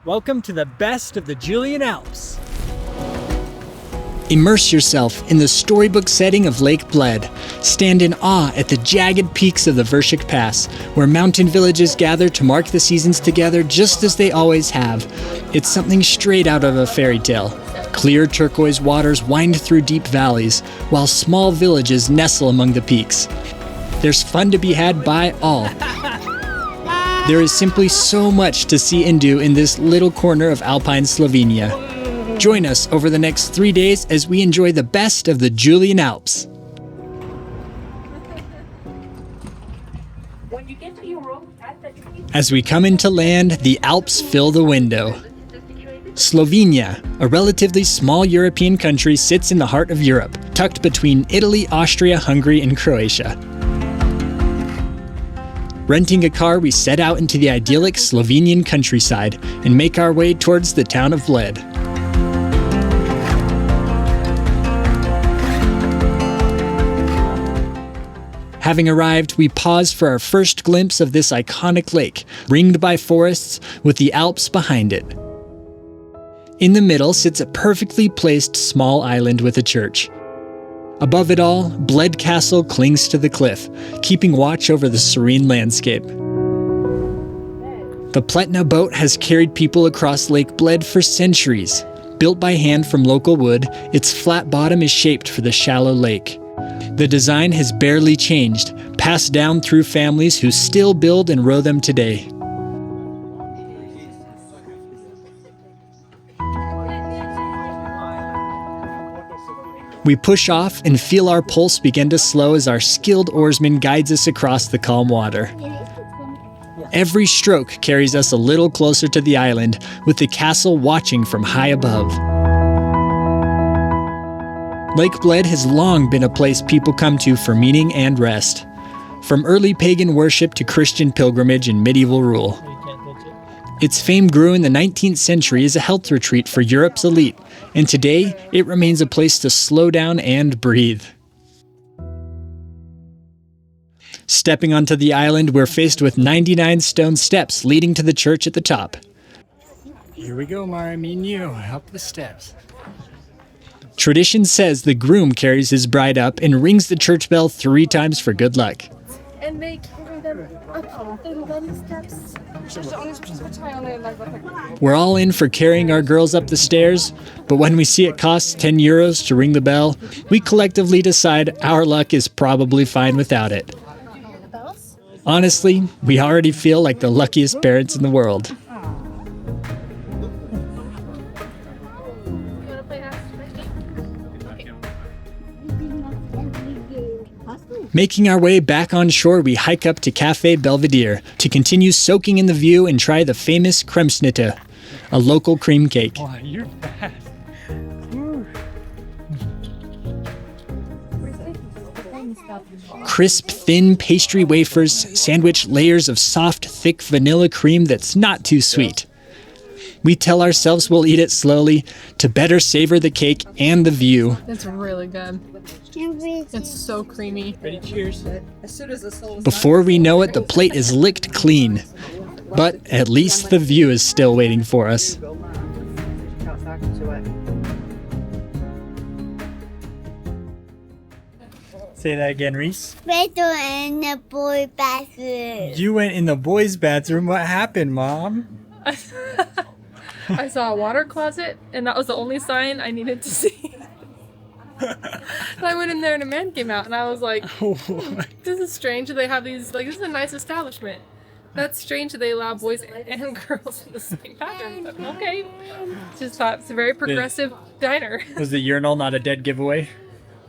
Welcome to the best of the Julian Alps. Immerse yourself in the storybook setting of Lake Bled. Stand in awe at the jagged peaks of the Vršič Pass, where mountain villages gather to mark the seasons together just as they always have. It's something straight out of a fairy tale. Clear turquoise waters wind through deep valleys, while small villages nestle among the peaks. There's fun to be had by all. There is simply so much to see and do in this little corner of Alpine Slovenia. Join us over the next 3 days as we enjoy the best of the Julian Alps. As we come into land, the Alps fill the window. Slovenia, a relatively small European country, sits in the heart of Europe, tucked between Italy, Austria, Hungary, and Croatia. Renting a car, we set out into the idyllic Slovenian countryside and make our way towards the town of Bled. Having arrived, we pause for our first glimpse of this iconic lake, ringed by forests with the Alps behind it. In the middle sits a perfectly placed small island with a church. Above it all, Bled Castle clings to the cliff, keeping watch over the serene landscape. The Pletna boat has carried people across Lake Bled for centuries. Built by hand from local wood, its flat bottom is shaped for the shallow lake. The design has barely changed, passed down through families who still build and row them today. We push off and feel our pulse begin to slow as our skilled oarsman guides us across the calm water. Every stroke carries us a little closer to the island, with the castle watching from high above. Lake Bled has long been a place people come to for meaning and rest, from early pagan worship to Christian pilgrimage and medieval rule. Its fame grew in the 19th century as a health retreat for Europe's elite, and today it remains a place to slow down and breathe. Stepping onto the island, we're faced with 99 stone steps leading to the church at the top. Here we go, Mara, me and you, up the steps. Tradition says the groom carries his bride up and rings the church bell 3 times for good luck. And they carry them up the steps. We're all in for carrying our girls up the stairs, but when we see it costs 10 euros to ring the bell, we collectively decide our luck is probably fine without it. Honestly, we already feel like the luckiest parents in the world. Making our way back on shore, we hike up to Café Belvedere to continue soaking in the view and try the famous kremsnitte, a local cream cake. Wow, you're fast. Crisp, thin pastry wafers sandwich layers of soft, thick vanilla cream that's not too sweet. We tell ourselves we'll eat it slowly to better savor the cake and the view. It's really good. It's so creamy. Ready, cheers. Before we know it, the plate is licked clean. But at least the view is still waiting for us. Say that again, Reese. We went in the boy bathroom. You went in the boys' bathroom. What happened, Mom? I saw a water closet, and that was the only sign I needed to see. And I went in there, and a man came out, and I was like, this is strange. They have these, like, this is a nice establishment. That's strange that they allow boys and girls in the same bathroom. But okay. Just thought it's a very progressive diner. Was the urinal not a dead giveaway?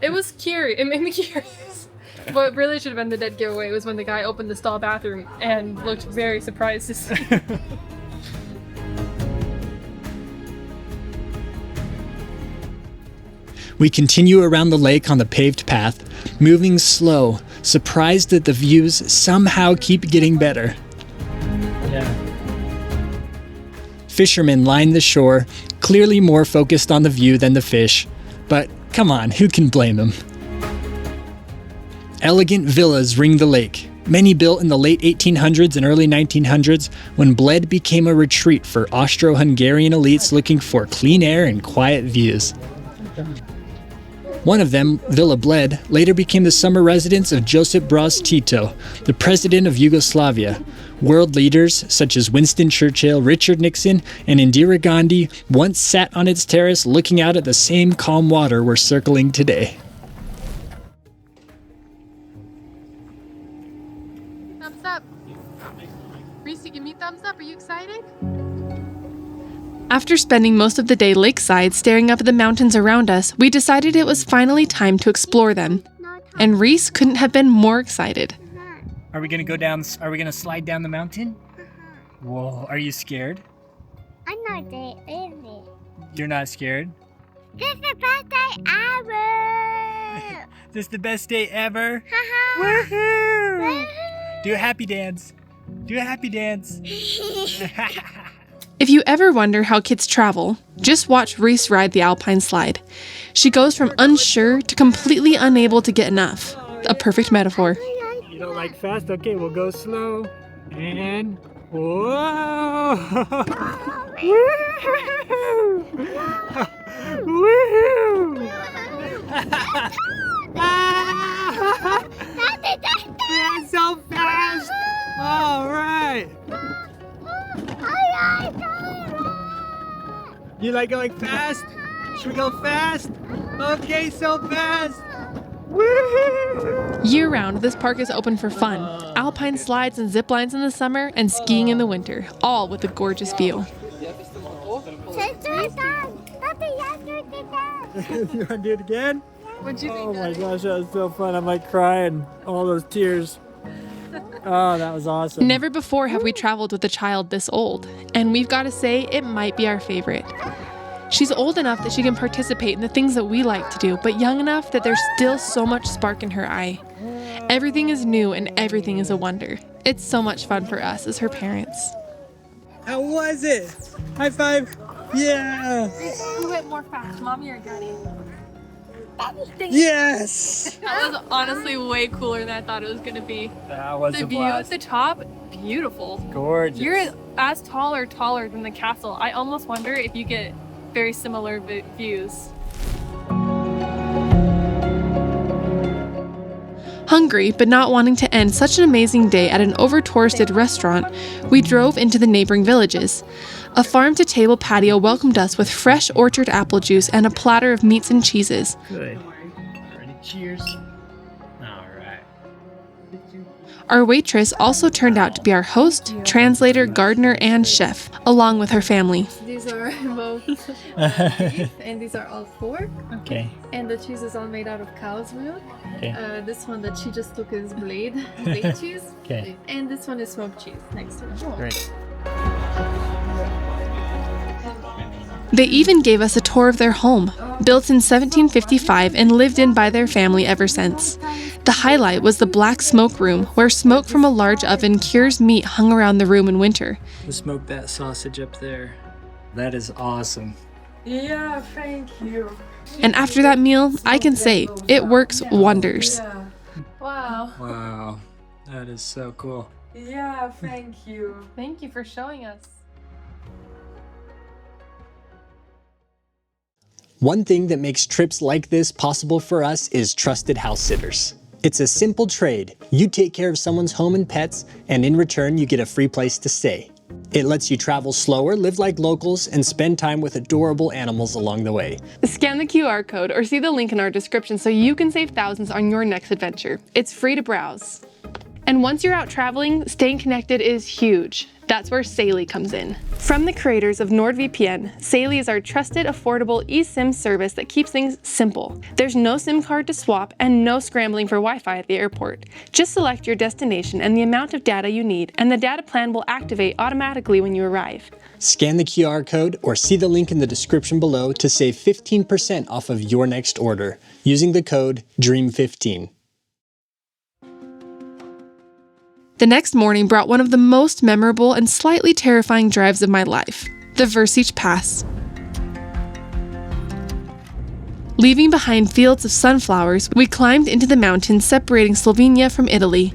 It was curious. It made me curious. What really should have been the dead giveaway was when the guy opened the stall bathroom and looked very surprised to see. We continue around the lake on the paved path, moving slow, surprised that the views somehow keep getting better. Yeah. Fishermen line the shore, clearly more focused on the view than the fish. But come on, who can blame them? Elegant villas ring the lake, many built in the late 1800s and early 1900s when Bled became a retreat for Austro-Hungarian elites looking for clean air and quiet views. One of them, Villa Bled, later became the summer residence of Josip Broz Tito, the president of Yugoslavia. World leaders such as Winston Churchill, Richard Nixon, and Indira Gandhi once sat on its terrace looking out at the same calm water we're circling today. Thumbs up. Reese, give me thumbs up. Are you excited? After spending most of the day lakeside staring up at the mountains around us, we decided it was finally time to explore them. And Reese couldn't have been more excited. Are we gonna slide down the mountain? Whoa, are you scared? I'm not there. You're not scared? This is the best day ever. This is the best day ever? Haha. Woohoo! Do a happy dance. Do a happy dance. If you ever wonder how kids travel, just watch Reese ride the Alpine slide. She goes from unsure to completely unable to get enough. A perfect metaphor. You don't like fast? Okay, we'll go slow. And whoa! Woohoo! That's so fast! All right. You like going fast? Should we go fast? Okay, so fast! Woohoo! Year-round, this park is open for fun. Alpine slides and zip lines in the summer and skiing in the winter, all with a gorgeous view. You want to do it again? What'd you Oh my gosh, that was so fun. I'm like crying. All those tears. Oh, that was awesome. Never before have we traveled with a child this old, and we've got to say it might be our favorite. She's old enough that she can participate in the things that we like to do, but young enough that there's still so much spark in her eye. Everything is new and everything is a wonder. It's so much fun for us as her parents. How was it? High five. Yeah. Who went more fast, Mommy or Daddy? Yes. That was honestly way cooler than I thought it was going to be. That was The a view at blast. the top, beautiful. Gorgeous. You're as taller than the castle. I almost wonder if you get very similar views. Hungry, but not wanting to end such an amazing day at an over-touristed restaurant, we drove into the neighboring villages. A farm-to-table patio welcomed us with fresh orchard apple juice and a platter of meats and cheeses. Good. Ready? Cheers. All right. Our waitress also turned out to be our host, translator, gardener, and chef, along with her family. These are both beef, and these are all pork. Okay. And the cheese is all made out of cow's milk. Okay. This one that she just took is blade cheese. Okay. And this one is smoked cheese next to it. Great. They even gave us a tour of their home, built in 1755 and lived in by their family ever since. The highlight was the black smoke room, where smoke from a large oven cures meat hung around the room in winter. Let's smoke that sausage up there. That is awesome. Yeah, thank you. And after that meal, I can say, it works wonders. Wow. Wow. That is so cool. Yeah, thank you. Thank you for showing us. One thing that makes trips like this possible for us is Trusted Housesitters. It's a simple trade. You take care of someone's home and pets, and in return you get a free place to stay. It lets you travel slower, live like locals, and spend time with adorable animals along the way. Scan the QR code or see the link in our description so you can save thousands on your next adventure. It's free to browse. And once you're out traveling, staying connected is huge. That's where Saily comes in. From the creators of NordVPN, Saily is our trusted, affordable eSIM service that keeps things simple. There's no SIM card to swap and no scrambling for Wi-Fi at the airport. Just select your destination and the amount of data you need, and the data plan will activate automatically when you arrive. Scan the QR code or see the link in the description below to save 15% off of your next order using the code DREAM15. The next morning brought one of the most memorable and slightly terrifying drives of my life, the Vršič Pass. Leaving behind fields of sunflowers, we climbed into the mountains separating Slovenia from Italy.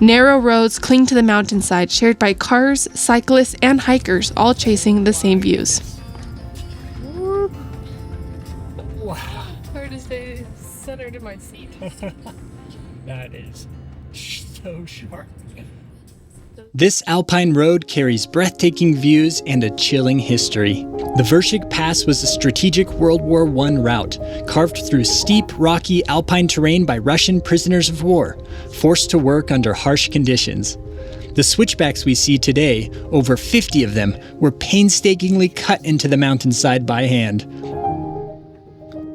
Narrow roads cling to the mountainside, shared by cars, cyclists, and hikers, all chasing the same views. Wow. Hard to stay centered in my seat. That is so sharp. This Alpine road carries breathtaking views and a chilling history. The Vršic Pass was a strategic World War I route, carved through steep, rocky Alpine terrain by Russian prisoners of war, forced to work under harsh conditions. The switchbacks we see today, over 50 of them, were painstakingly cut into the mountainside by hand.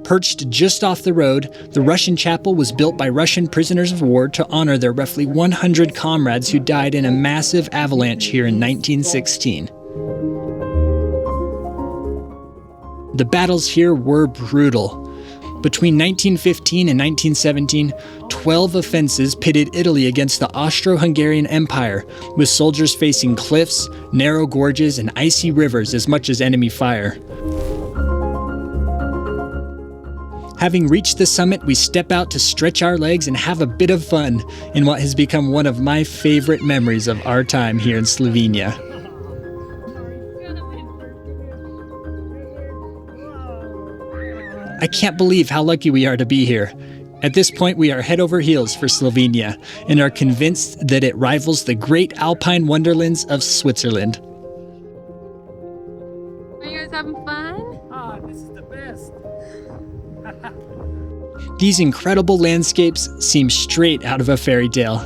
Perched just off the road, the Russian chapel was built by Russian prisoners of war to honor their roughly 100 comrades who died in a massive avalanche here in 1916. The battles here were brutal. Between 1915 and 1917, 12 offenses pitted Italy against the Austro-Hungarian Empire, with soldiers facing cliffs, narrow gorges, and icy rivers as much as enemy fire. Having reached the summit, we step out to stretch our legs and have a bit of fun in what has become one of my favorite memories of our time here in Slovenia. I can't believe how lucky we are to be here. At this point, we are head over heels for Slovenia and are convinced that it rivals the great Alpine wonderlands of Switzerland. Are you guys having fun? Ah, this is the best. These incredible landscapes seem straight out of a fairy tale.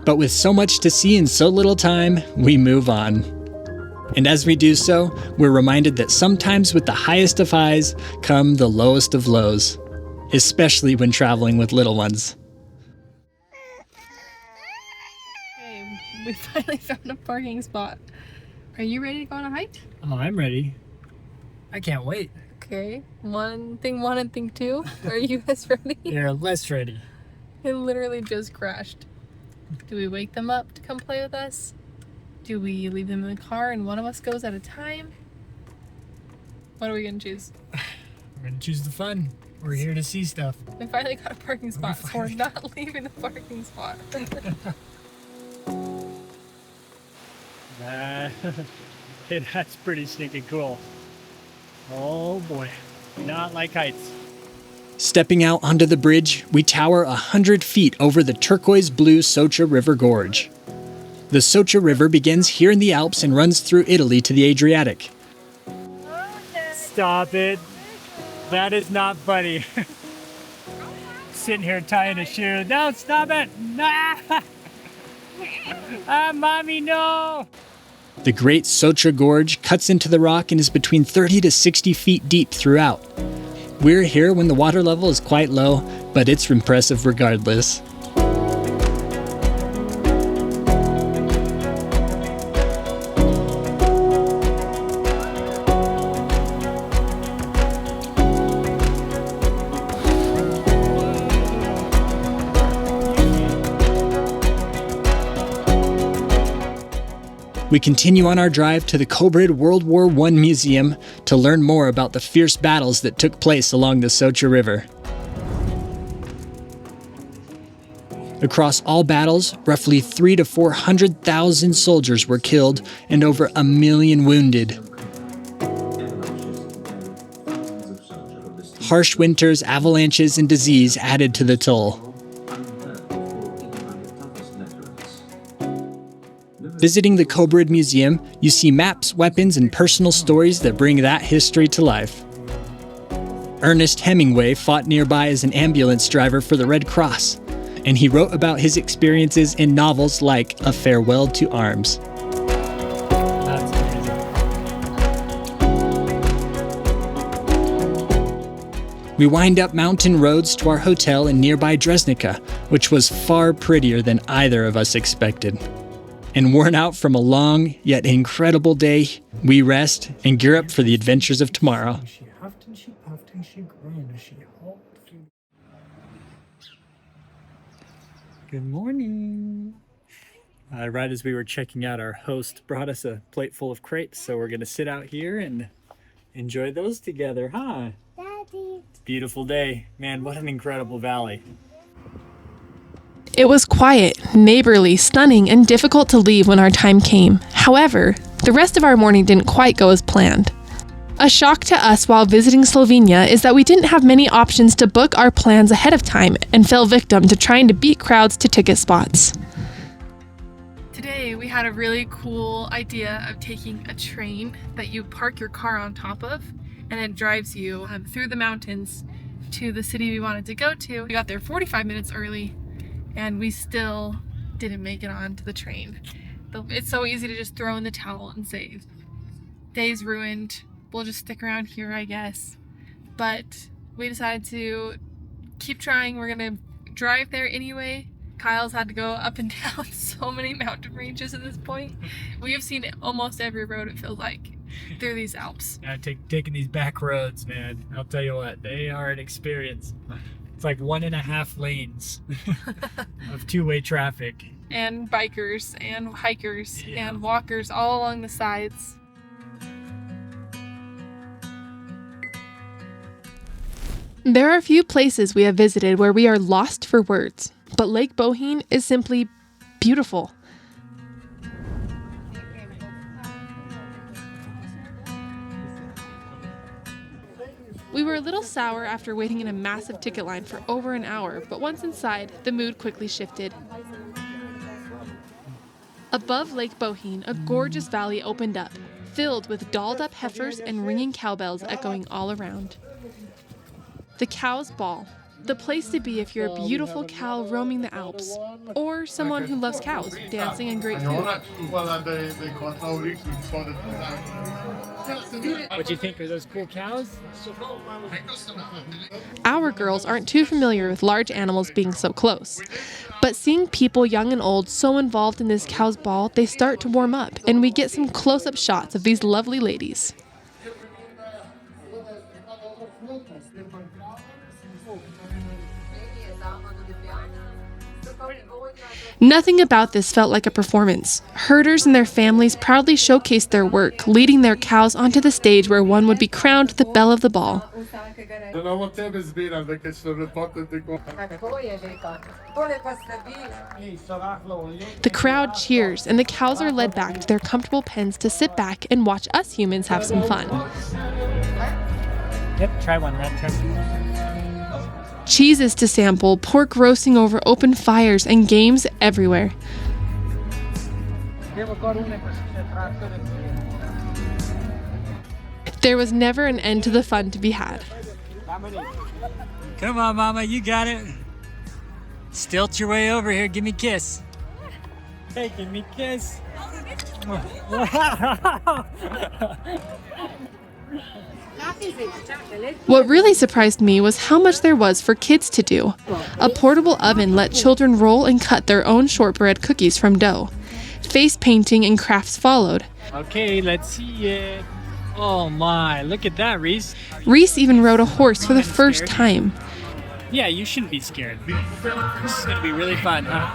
But with so much to see in so little time, we move on. And as we do so, we're reminded that sometimes with the highest of highs come the lowest of lows, especially when traveling with little ones. Okay, we finally found a parking spot. Are you ready to go on a hike? Oh, I'm ready. I can't wait. Okay, thing one and thing two. Are you guys ready? You're less ready. It literally just crashed. Do we wake them up to come play with us? Do we leave them in the car and one of us goes at a time? What are we gonna choose? We're gonna choose the fun. We're here to see stuff. We finally got a parking spot, so we're not leaving the parking spot. That's pretty stinking cool. Oh boy, not like heights. Stepping out onto the bridge, we tower 100 feet over the turquoise-blue Soca River Gorge. The Soca River begins here in the Alps and runs through Italy to the Adriatic. Stop it. That is not funny. Sitting here tying a shoe. No, stop it. Nah. Mommy, no. The Great Soca Gorge cuts into the rock and is between 30 to 60 feet deep throughout. We're here when the water level is quite low, but it's impressive regardless. We continue on our drive to the Kobarid World War I Museum to learn more about the fierce battles that took place along the Soca River. Across all battles, roughly 300,000 to 400,000 soldiers were killed and over 1 million wounded. Harsh winters, avalanches, and disease added to the toll. Visiting the Kobarid Museum, you see maps, weapons, and personal stories that bring that history to life. Ernest Hemingway fought nearby as an ambulance driver for the Red Cross, and he wrote about his experiences in novels like A Farewell to Arms. That's amazing. We wind up mountain roads to our hotel in nearby Dresnica, which was far prettier than either of us expected. And worn out from a long yet incredible day, we rest and gear up for the adventures of tomorrow. Good morning. Right as we were checking out, our host brought us a plate full of crepes, so we're gonna sit out here and enjoy those together, huh? Daddy. Beautiful day. Man, what an incredible valley. It was quiet, neighborly, stunning, and difficult to leave when our time came. However, the rest of our morning didn't quite go as planned. A shock to us while visiting Slovenia is that we didn't have many options to book our plans ahead of time and fell victim to trying to beat crowds to ticket spots. Today we had a really cool idea of taking a train that you park your car on top of and it drives you through the mountains to the city we wanted to go to. We got there 45 minutes early and we still didn't make it onto the train. It's so easy to just throw in the towel and say, day's ruined, we'll just stick around here, I guess. But we decided to keep trying. We're gonna drive there anyway. Kyle's had to go up and down so many mountain ranges at this point. We have seen almost every road, it feels like, through these Alps. Yeah, taking these back roads, man. I'll tell you what, they are an experience. It's like 1.5 lanes of two-way traffic. And bikers and hikers and walkers all along the sides. There are a few places we have visited where we are lost for words, but Lake Bohinj is simply beautiful. We were a little sour after waiting in a massive ticket line for over an hour, but once inside, the mood quickly shifted. Above Lake Bohinj, a gorgeous valley opened up, filled with dolled-up heifers and ringing cowbells echoing all around. The Cow's Ball, the place to be if you're a beautiful cow roaming the Alps, or someone who loves cows, dancing and great food. What'd you think of those cool cows? Our girls aren't too familiar with large animals being so close, but seeing people young and old so involved in this Cow's Ball, they start to warm up, and we get some close-up shots of these lovely ladies. Nothing about this felt like a performance. Herders and their families proudly showcased their work, leading their cows onto the stage where one would be crowned the belle of the ball. The crowd cheers, and the cows are led back to their comfortable pens to sit back and watch us humans have some fun. Yep, try one, Red. Cheeses to sample, pork roasting over open fires, and games everywhere. There was never an end to the fun to be had. Come on, Mama, you got it. Stilt your way over here, give me a kiss. Hey, give me a kiss. What really surprised me was how much there was for kids to do. A portable oven let children roll and cut their own shortbread cookies from dough. Face painting and crafts followed. Okay, let's see it. Oh my, look at that, Reese. Reese even rode a horse for the first time. Yeah, you shouldn't be scared. This is gonna be really fun, huh?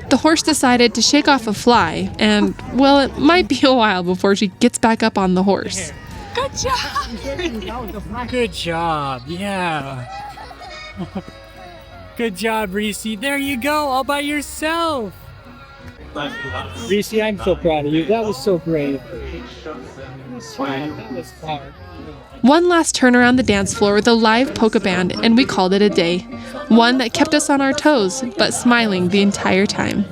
The horse decided to shake off a fly, and, well, it might be a while before she gets back up on the horse. Good job! Good job, yeah. Good job, Reese. There you go, all by yourself. Reese, I'm so proud of you. That was so brave. That was hard. One last turn around the dance floor with a live polka band, and we called it a day. One that kept us on our toes, but smiling the entire time.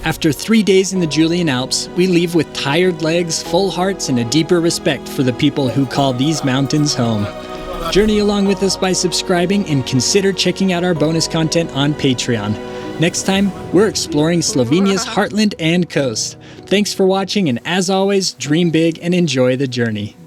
After 3 days in the Julian Alps, we leave with tired legs, full hearts, and a deeper respect for the people who call these mountains home. Journey along with us by subscribing and consider checking out our bonus content on Patreon. Next time, we're exploring Slovenia's heartland and coast. Thanks for watching, and as always, dream big and enjoy the journey.